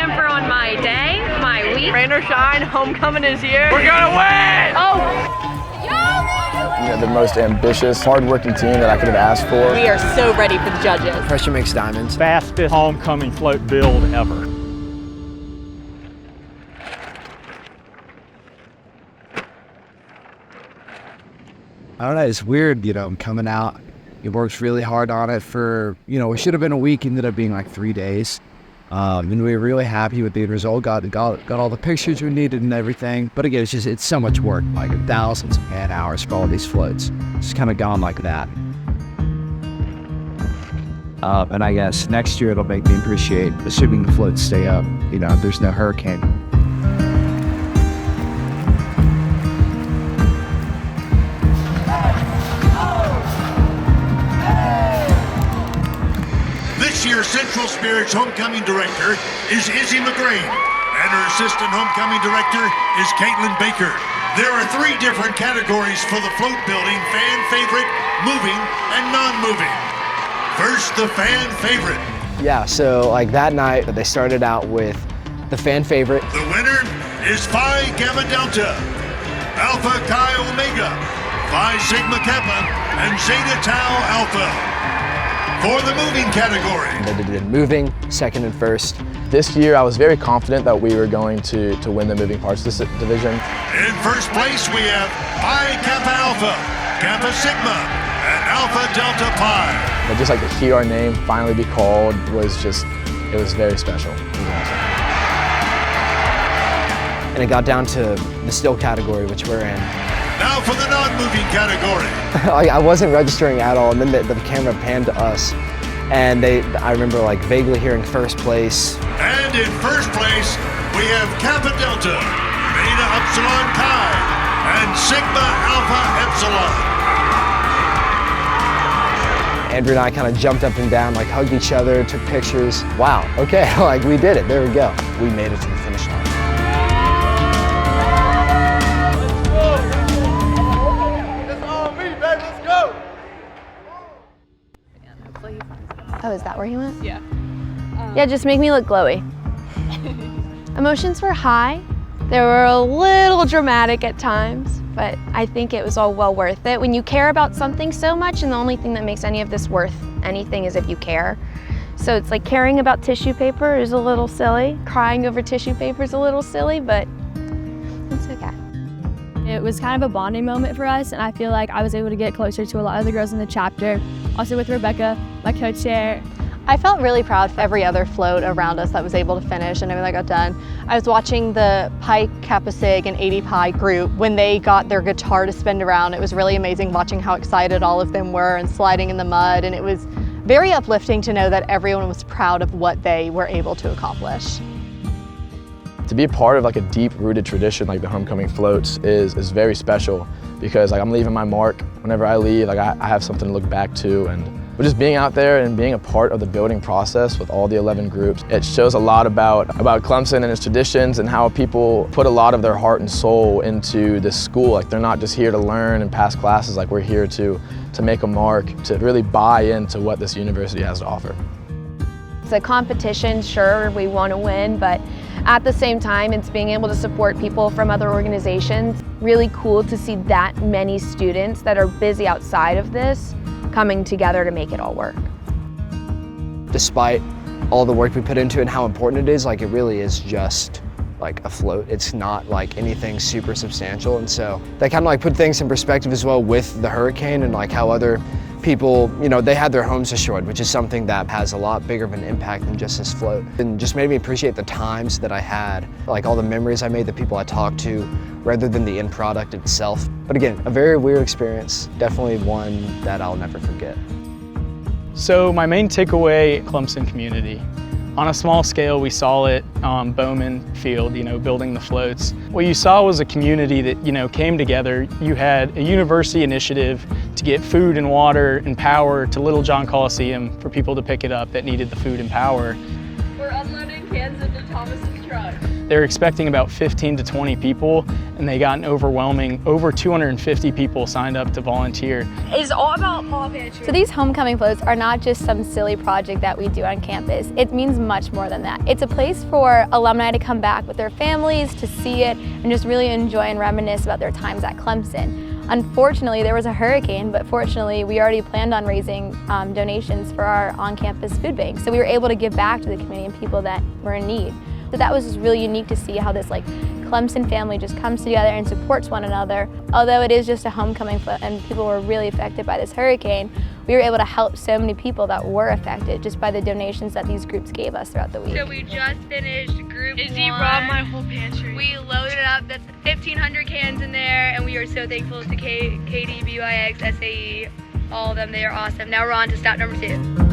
jumper on my day, my week. Rain or shine, homecoming is here. We're gonna win! The most ambitious, hard-working team that I could have asked for. We are so ready for the judges. Pressure makes diamonds. Fastest homecoming float build ever. I don't know, it's weird, coming out. He works really hard on it for, it should have been a week, ended up being like 3 days. And we were really happy with the result, got all the pictures we needed and everything. But again, it's so much work, like thousands of man hours for all these floats. It's kind of gone like that. And I guess next year it'll make me appreciate, assuming the floats stay up, there's no hurricane. This year's Central Spirit's homecoming director is Izzy McGrain, and her assistant homecoming director is Caitlin Baker. There are 3 different categories for the float building: fan favorite, moving, and non-moving. First, the fan favorite. Yeah, so like that night, they started out with the fan favorite. The winner is Phi Gamma Delta, Alpha Chi Omega, Phi Sigma Kappa, and Zeta Tau Alpha. For the moving category, They did moving, second and first. This year, I was very confident that we were going to win the moving parts of this division. in first place we have Pi Kappa Alpha, Kappa Sigma, and Alpha Delta Pi. But just like to hear our name finally be called it was very special. It was awesome. And it got down to the still category, which we're in. Now for the non-moving category. I wasn't registering at all, and then the camera panned to us, and I remember like vaguely hearing first place. And in first place, we have Kappa Delta, Beta Upsilon Chi, and Sigma Alpha Epsilon. Andrew and I kind of jumped up and down, like hugged each other, took pictures. Wow, okay, like we did it, there we go. We made it to the finish line. Oh, is that where he went? Yeah. Yeah, just make me look glowy. Emotions were high. They were a little dramatic at times, but I think it was all well worth it. When you care about something so much, and the only thing that makes any of this worth anything is if you care. So it's like caring about tissue paper is a little silly. Crying over tissue paper is a little silly, but it's okay. It was kind of a bonding moment for us, and I feel like I was able to get closer to a lot of the girls in the chapter. Also with Rebecca, my co-chair. I felt really proud for every other float around us that was able to finish and everything that got done. I was watching the Pike, Kappa Sig, and 80 Pi group when they got their guitar to spin around. It was really amazing watching how excited all of them were and sliding in the mud, and it was very uplifting to know that everyone was proud of what they were able to accomplish. To be a part of like a deep-rooted tradition like the homecoming floats is very special, because like I'm leaving my mark. Whenever I leave, like I have something to look back to, and just being out there and being a part of the building process with all the 11 groups, it shows a lot about Clemson and its traditions and how people put a lot of their heart and soul into this school. Like they're not just here to learn and pass classes, like we're here to make a mark, to really buy into what this university has to offer. It's a competition, sure, we want to win, but at the same time, it's being able to support people from other organizations. Really cool to see that many students that are busy outside of this coming together to make it all work. Despite all the work we put into it and how important it is, like it really is just like a float. It's not like anything super substantial, and so that kind of like put things in perspective as well with the hurricane and like how other people, they had their homes destroyed, which is something that has a lot bigger of an impact than just this float. And just made me appreciate the times that I had, like all the memories I made, the people I talked to, rather than the end product itself. But again, a very weird experience, definitely one that I'll never forget. So my main takeaway, Clemson community. On a small scale, we saw it on Bowman Field, building the floats. What you saw was a community that, came together. You had a university initiative to get food and water and power to Little John Coliseum for people to pick it up that needed the food and power. We're unloading cans into Thomas's truck. They were expecting about 15 to 20 people, and they got an overwhelming, over 250 people signed up to volunteer. It's all about Paw Pantry. So these homecoming floats are not just some silly project that we do on campus. It means much more than that. It's a place for alumni to come back with their families, to see it, and just really enjoy and reminisce about their times at Clemson. Unfortunately, there was a hurricane, but fortunately, we already planned on raising donations for our on-campus food bank. So we were able to give back to the community and people that were in need. So that was just really unique to see how this Clemson family just comes together and supports one another. Although it is just a homecoming float and people were really affected by this hurricane, we were able to help so many people that were affected just by the donations that these groups gave us throughout the week. So we just finished group Izzy 1. robbed my whole pantry. We loaded up the 1,500 cans in there, and we are so thankful to KD, BYX, SAE, all of them. They are awesome. Now we're on to stop number 2.